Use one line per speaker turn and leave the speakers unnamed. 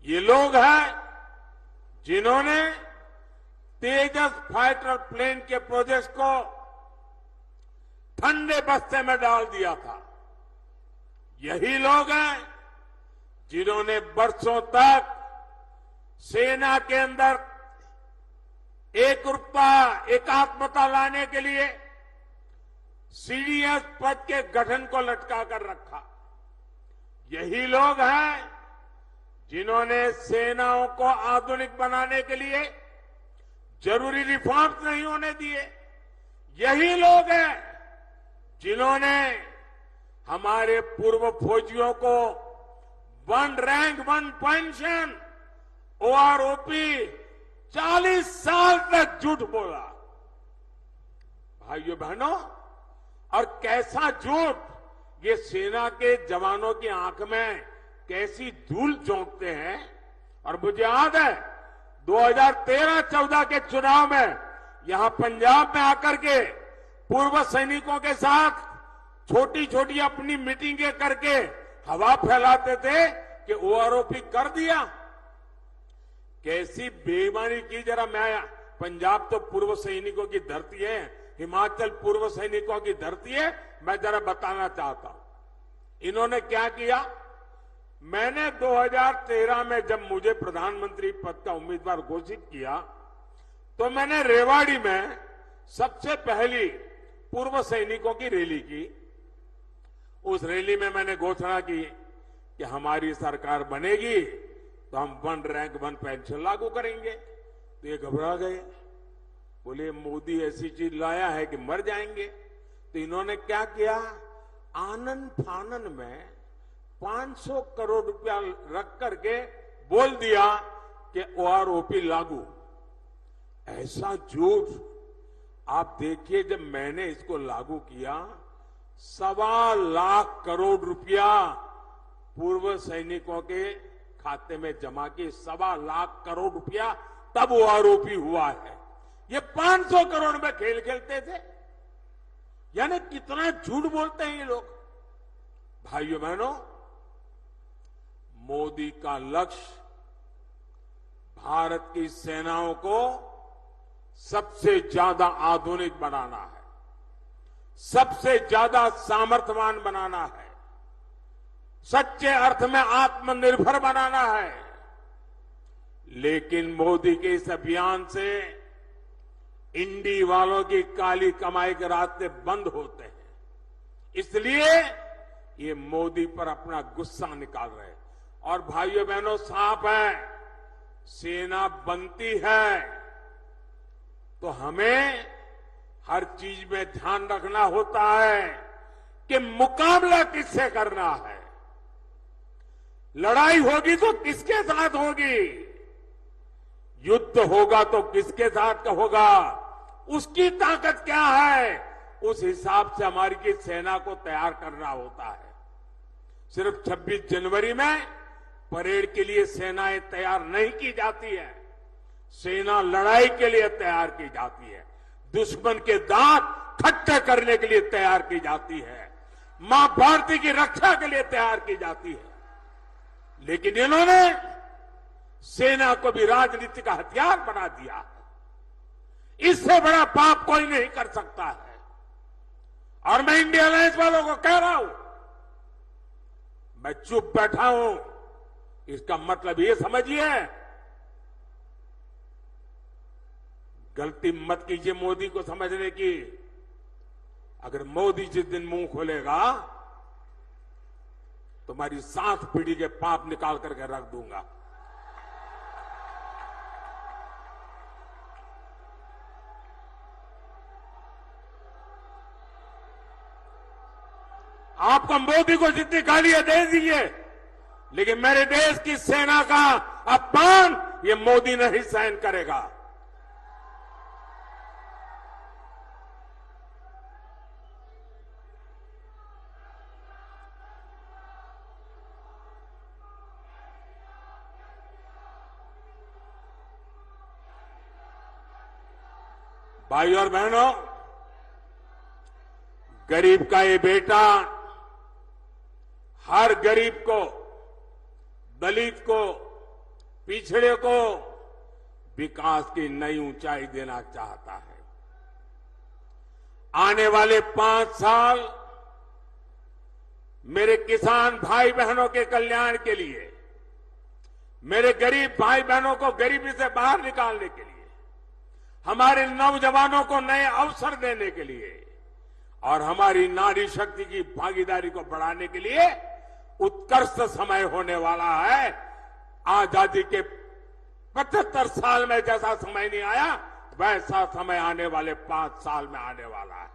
ये लोग हैं जिन्होंने तेजस फाइटर प्लेन के प्रोजेक्ट को ठंडे बस्ते में डाल दिया था। यही लोग हैं जिन्होंने वर्षों तक सेना के अंदर एकरूपता, एकात्मता लाने के लिए सीडीएस पद के गठन को लटका कर रखा। यही लोग हैं जिन्होंने सेनाओं को आधुनिक बनाने के लिए जरूरी रिफॉर्म्स नहीं होने दिए। यही लोग हैं जिन्होंने हमारे पूर्व फौजियों को 1 रैंक 1 पेंशन, ओआरओपी 40 साल तक झूठ बोला। भाइयों बहनों, और कैसा झूठ, ये सेना के जवानों की आंख में कैसी धूल झोंकते हैं। और मुझे याद है 2013-14 के चुनाव में यहां पंजाब में आकर के पूर्व सैनिकों के साथ छोटी छोटी अपनी मीटिंगें करके हवा फैलाते थे कि ओआरओपी कर दिया। कैसी बेईमानी की। जरा मैं, पंजाब तो पूर्व सैनिकों की धरती है, हिमाचल पूर्व सैनिकों की धरती है, मैं जरा बताना चाहता हूं इन्होंने क्या किया। मैंने 2013 में जब मुझे प्रधानमंत्री पद का उम्मीदवार घोषित किया तो मैंने रेवाड़ी में सबसे पहली पूर्व सैनिकों की रैली की। उस रैली में मैंने घोषणा की कि हमारी सरकार बनेगी तो हम 1 रैंक 1 पेंशन लागू करेंगे। तो ये घबरा गए, बोले मोदी ऐसी चीज लाया है कि मर जाएंगे। तो इन्होंने क्या किया, आनन फानन में 500 करोड़ रुपया रख करके बोल दिया कि ओआरओपी लागू। ऐसा झूठ। आप देखिए, जब मैंने इसको लागू किया 1.25 लाख करोड़ रुपया पूर्व सैनिकों के खाते में जमा किए। 1.25 लाख करोड़ रुपया तब ओआरओपी हुआ है। ये 500 करोड़ में खेल खेलते थे। यानी कितना झूठ बोलते हैं ये लोग। भाइयों बहनों, मोदी का लक्ष्य भारत की सेनाओं को सबसे ज्यादा आधुनिक बनाना है, सबसे ज्यादा सामर्थ्यवान बनाना है, सच्चे अर्थ में आत्मनिर्भर बनाना है। लेकिन मोदी के इस अभियान से इंडी वालों की काली कमाई के रास्ते बंद होते हैं। इसलिए ये मोदी पर अपना गुस्सा निकाल रहे हैं। और भाइयों बहनों, साफ है, सेना बनती है तो हमें हर चीज में ध्यान रखना होता है कि मुकाबला किससे करना है। लड़ाई होगी तो किसके साथ होगी, युद्ध होगा तो किसके साथ होगा, उसकी ताकत क्या है, उस हिसाब से हमारी की सेना को तैयार करना होता है। सिर्फ 26 जनवरी में परेड के लिए सेनाएं तैयार नहीं की जाती है। सेना लड़ाई के लिए तैयार की जाती है, दुश्मन के दांत खट्टे करने के लिए तैयार की जाती है, मां भारती की रक्षा के लिए तैयार की जाती है। लेकिन इन्होंने सेना को भी राजनीति का हथियार बना दिया है। इससे बड़ा पाप कोई नहीं कर सकता है। और मैं इंडिया अलायंस वालों को कह रहा हूं, मैं चुप बैठा हूं, इसका मतलब ये समझिए, गलती मत कीजिए मोदी को समझने की। अगर मोदी जिस दिन मुंह खोलेगा तो हमारी 7 पीढ़ी के पाप निकाल करके रख दूंगा। आपको मोदी को जितनी गालियां दे दीजिए, लेकिन मेरे देश की सेना का अपमान ये मोदी नहीं सहन करेगा। भाई और बहनों, गरीब का ये बेटा हर गरीब को, दलित को, पिछड़े को विकास की नई ऊंचाई देना चाहता है। आने वाले 5 साल मेरे किसान भाई बहनों के कल्याण के लिए, मेरे गरीब भाई बहनों को गरीबी से बाहर निकालने के लिए, हमारे नौजवानों को नए अवसर देने के लिए और हमारी नारी शक्ति की भागीदारी को बढ़ाने के लिए उत्कृष्ट समय होने वाला है। आजादी के 75 साल में जैसा समय नहीं आया, वैसा समय आने वाले 5 साल में आने वाला है।